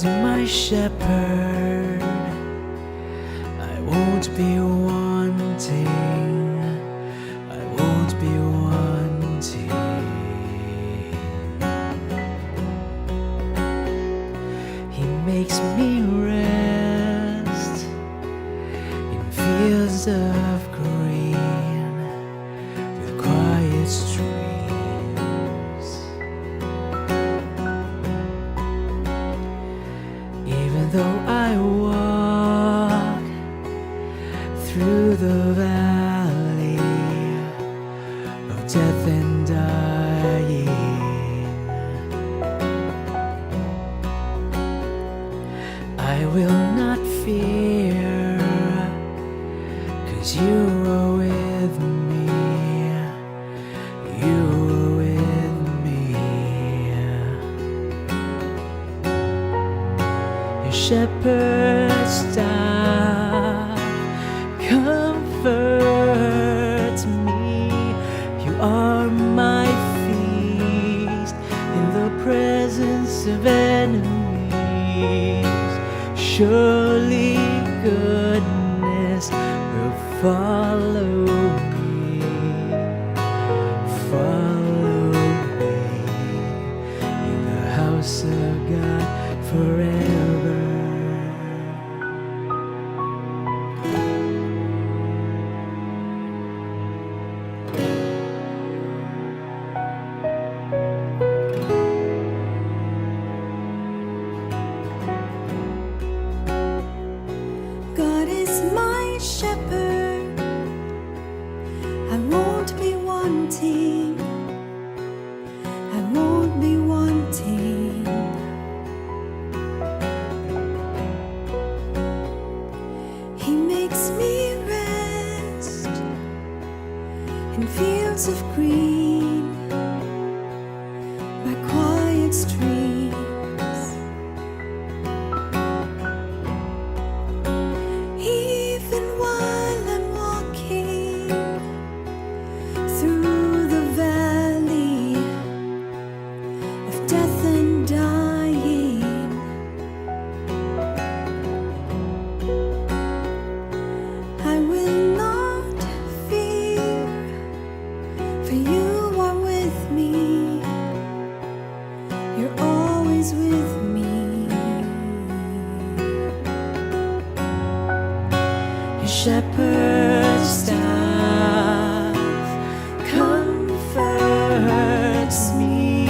is my shepherd, I won't be wanting, I won't be wanting. He makes me rest in fields of green with quiet streams. Even though I walk through the valley of death and dying, I will not fear, 'cause you are with me, you are with me. Your shepherd's staff comforts me. You are my feast in the presence of enemies. Surely goodness will follow me, follow me in the house of God forever. God is my shepherd, I won't be wanting, I won't be wanting. He makes me rest in fields of green by quiet streams. Even while I'm walking through the valley of death and dying, I will not fear, for you are with me, you're always with me. Your shepherd's staff comforts me.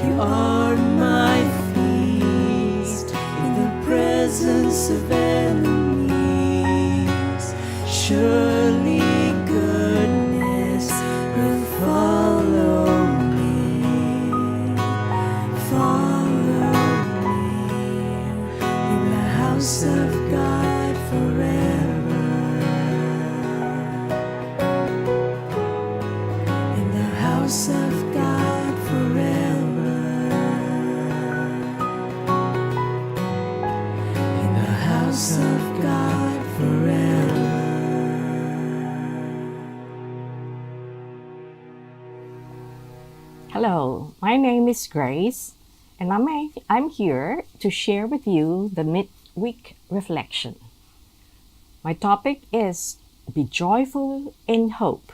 You are my feast in the presence of enemies. Surely goodness will follow me, follow me in the house of God forever. In the house of God forever. In the house of God forever. Hello, my name is Grace, and I'm here to share with you the midweek reflection. My topic is Be Joyful in Hope.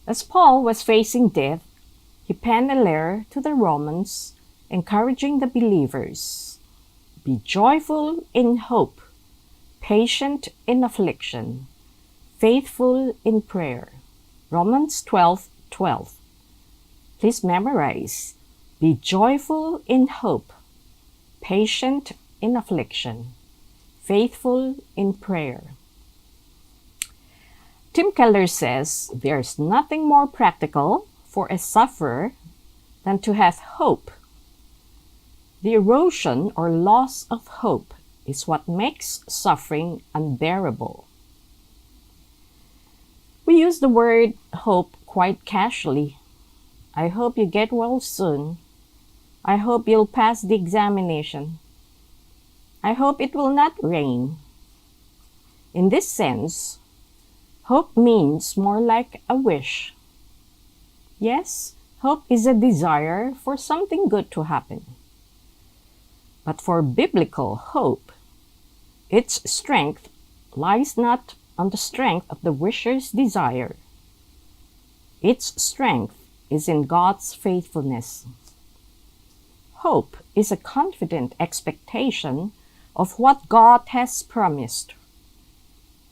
As Paul was facing death, he penned a letter to the Romans encouraging the believers, be joyful in hope, patient in affliction, faithful in prayer. Romans 12:12. Please memorize. Be joyful in hope, patient in affliction, faithful in prayer. Tim Keller says there's nothing more practical for a sufferer than to have hope. The erosion or loss of hope is what makes suffering unbearable. We use the word hope quite casually. I hope you get well soon. I hope you'll pass the examination. I hope it will not rain. In this sense, hope means more like a wish. Yes, hope is a desire for something good to happen. But for biblical hope, its strength lies not on the strength of the wisher's desire. Its strength is in God's faithfulness. Hope is a confident expectation of what God has promised.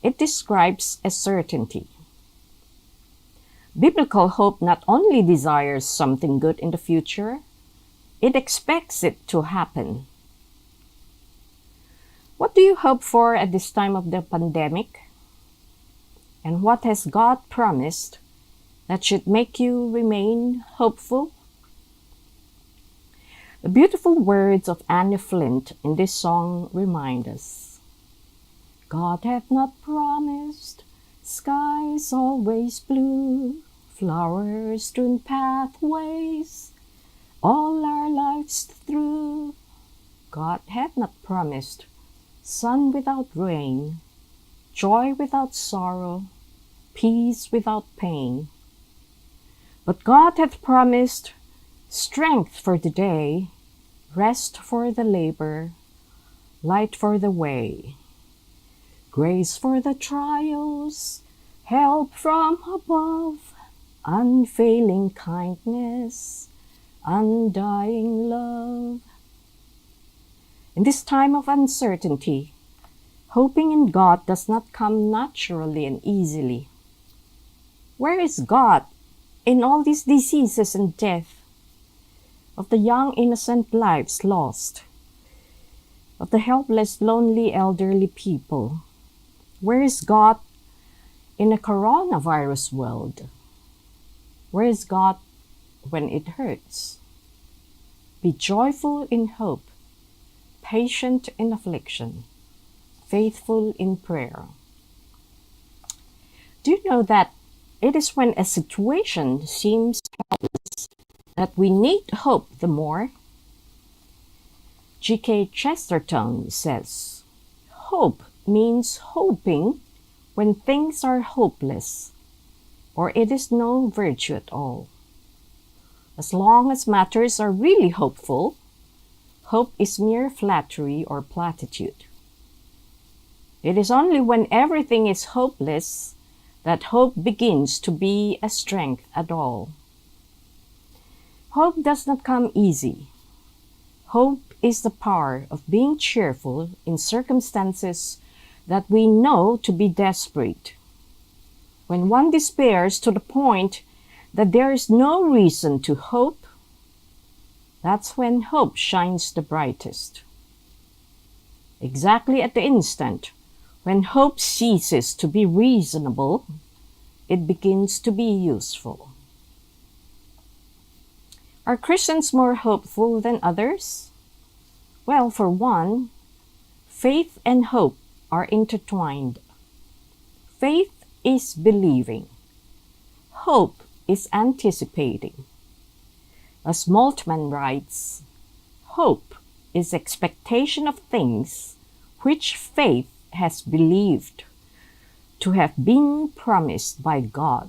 It describes a certainty. Biblical hope not only desires something good in the future, it expects it to happen. What do you hope for at this time of the pandemic? And what has God promised that should make you remain hopeful? The beautiful words of Annie Flint in this song remind us, God hath not promised skies always blue, flowers strewn pathways all our lives through. God hath not promised sun without rain, joy without sorrow, peace without pain. But God hath promised strength for the day, rest for the labor, light for the way, grace for the trials, help from above, unfailing kindness, undying love. In this time of uncertainty, hoping in God does not come naturally and easily. Where is God in all these diseases and death, of the young innocent lives lost, of the helpless, lonely, elderly people? Where is God in a coronavirus world? Where is God when it hurts? Be joyful in hope, patient in affliction, faithful in prayer. Do you know that it is when a situation seems helpless that we need hope the more? G.K. Chesterton says, hope means hoping when things are hopeless, or it is no virtue at all. As long as matters are really hopeful, hope is mere flattery or platitude. It is only when everything is hopeless that hope begins to be a strength at all. Hope does not come easy. Hope is the power of being cheerful in circumstances that we know to be desperate. When one despairs to the point that there is no reason to hope, that's when hope shines the brightest. Exactly at the instant when hope ceases to be reasonable, it begins to be useful. Are Christians more hopeful than others? Well, for one, faith and hope are intertwined. Faith is believing. Hope is anticipating. As Moltmann writes, hope is expectation of things which faith has believed to have been promised by God.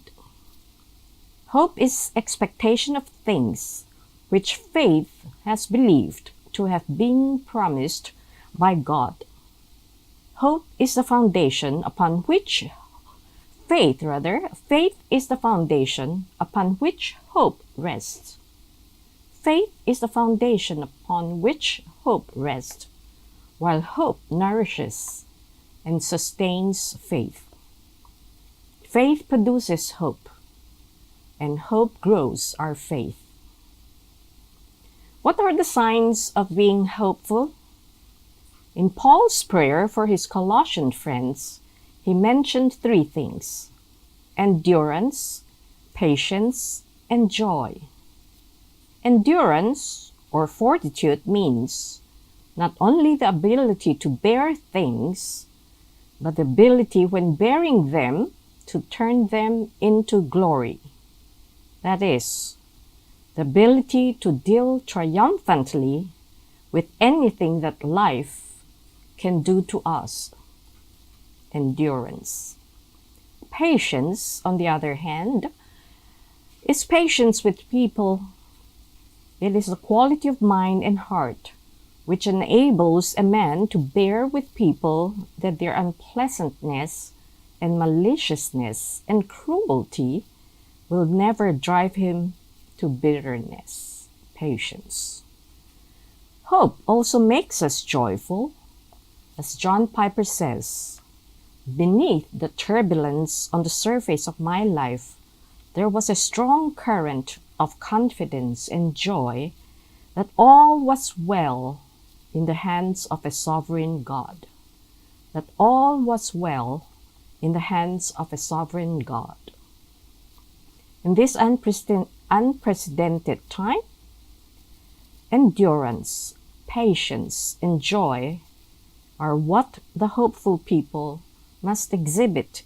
Hope is expectation of things which faith has believed to have been promised by God. Hope is the foundation upon which faith is the foundation upon which hope rests. Faith is the foundation upon which hope rests, while hope nourishes and sustains faith. Faith produces hope, and hope grows our faith. What are the signs of being hopeful? In Paul's prayer for his Colossian friends, he mentioned three things: endurance, patience, and joy. Endurance, or fortitude, means not only the ability to bear things, but the ability when bearing them to turn them into glory. That is, the ability to deal triumphantly with anything that life can do to us. Endurance. Patience, on the other hand, is patience with people. It is the quality of mind and heart which enables a man to bear with people that their unpleasantness and maliciousness and cruelty will never drive him to bitterness, patience. Hope also makes us joyful. As John Piper says, beneath the turbulence on the surface of my life, there was a strong current of confidence and joy that all was well in the hands of a sovereign God. That all was well in the hands of a sovereign God. In this unprecedented time, endurance, patience, and joy are what the hopeful people must exhibit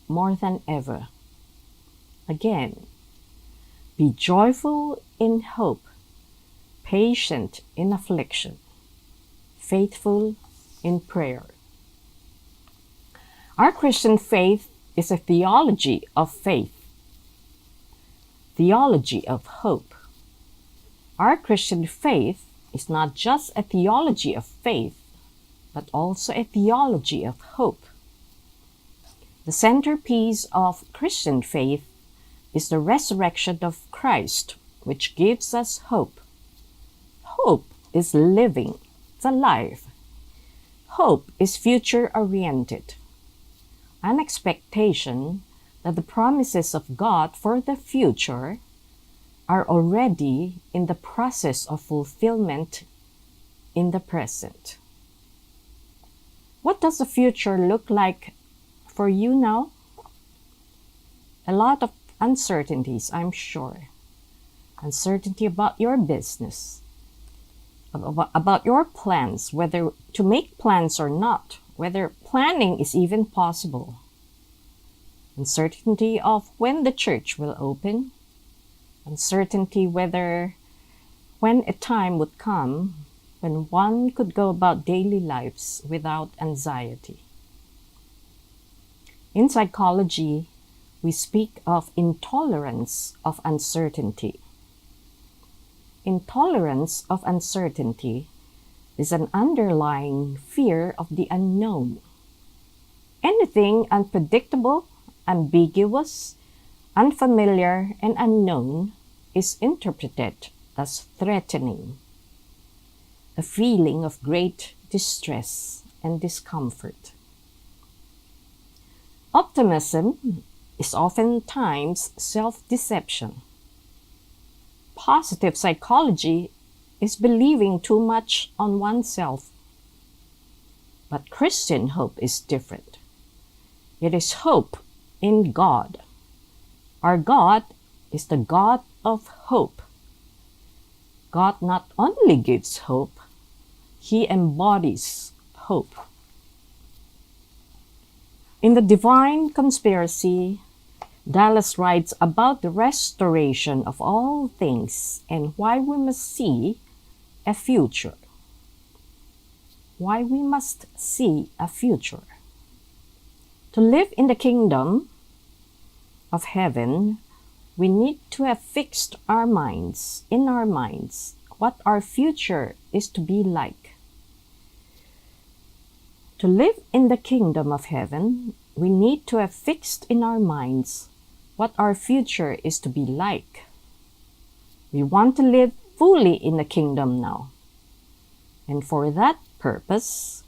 more than ever. Again, be joyful in hope, patient in affliction, faithful in prayer. Our Christian faith is a theology of faith, theology of hope. Our Christian faith is not just a theology of faith, but also a theology of hope. The centerpiece of Christian faith is the resurrection of Christ, which gives us hope. Hope is living, it's alive. Hope is future-oriented. An expectation that the promises of God for the future are already in the process of fulfillment in the present. What does the future look like for you now? A lot of uncertainties, I'm sure. Uncertainty about your business, about your plans, whether to make plans or not, whether planning is even possible. Uncertainty of when the church will open. Uncertainty when a time would come when one could go about daily lives without anxiety. In psychology, we speak of intolerance of uncertainty. Intolerance of uncertainty is an underlying fear of the unknown. Anything unpredictable, ambiguous, unfamiliar, and unknown is interpreted as threatening, a feeling of great distress and discomfort. Optimism is oftentimes self-deception. Positive psychology is believing too much on oneself. But Christian hope is different. It is hope in God. Our God is the God of hope. God not only gives hope, He embodies hope. In The Divine Conspiracy, Dallas writes about the restoration of all things and why we must see a future. Why we must see a future. To live in the kingdom of heaven, we need to have fixed our minds, in our minds, what our future is to be like. To live in the kingdom of heaven, we need to have fixed in our minds what our future is to be like. We want to live fully in the kingdom now. And for that purpose,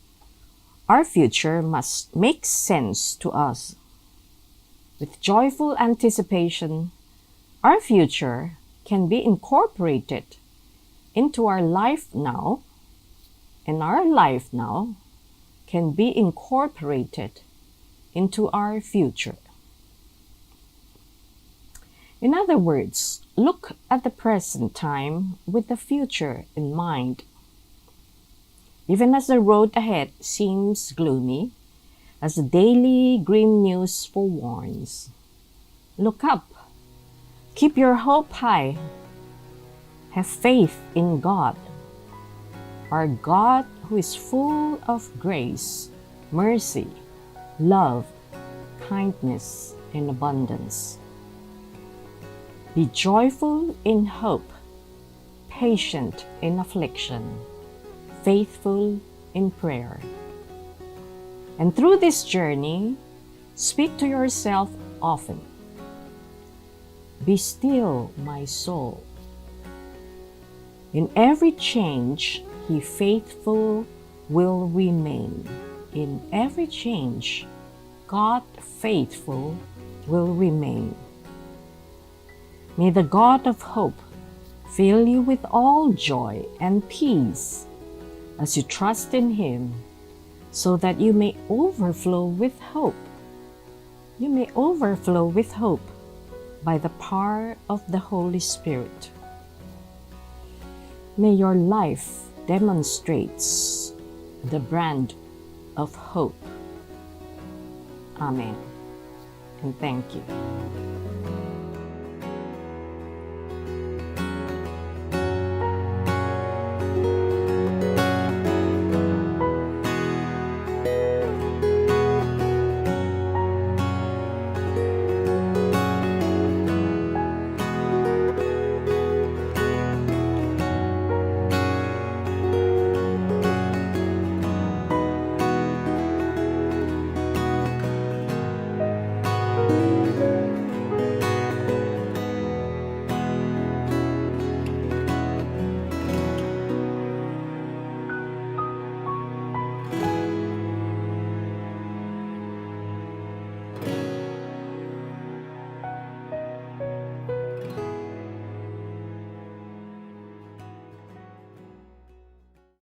our future must make sense to us. With joyful anticipation, our future can be incorporated into our life now, and our life now can be incorporated into our future. In other words, look at the present time with the future in mind. Even as the road ahead seems gloomy, as the daily grim news forewarns, look up. Keep your hope high. Have faith in God, our God who is full of grace, mercy, love, kindness, and abundance. Be joyful in hope, patient in affliction, faithful in prayer. And through this journey, speak to yourself often. Be still, my soul. In every change, He faithful will remain. In every change, God faithful will remain. May the God of hope fill you with all joy and peace as you trust in Him, so that you may overflow with hope. You may overflow with hope by the power of the Holy Spirit. May your life demonstrates the brand of hope. Amen. And thank you.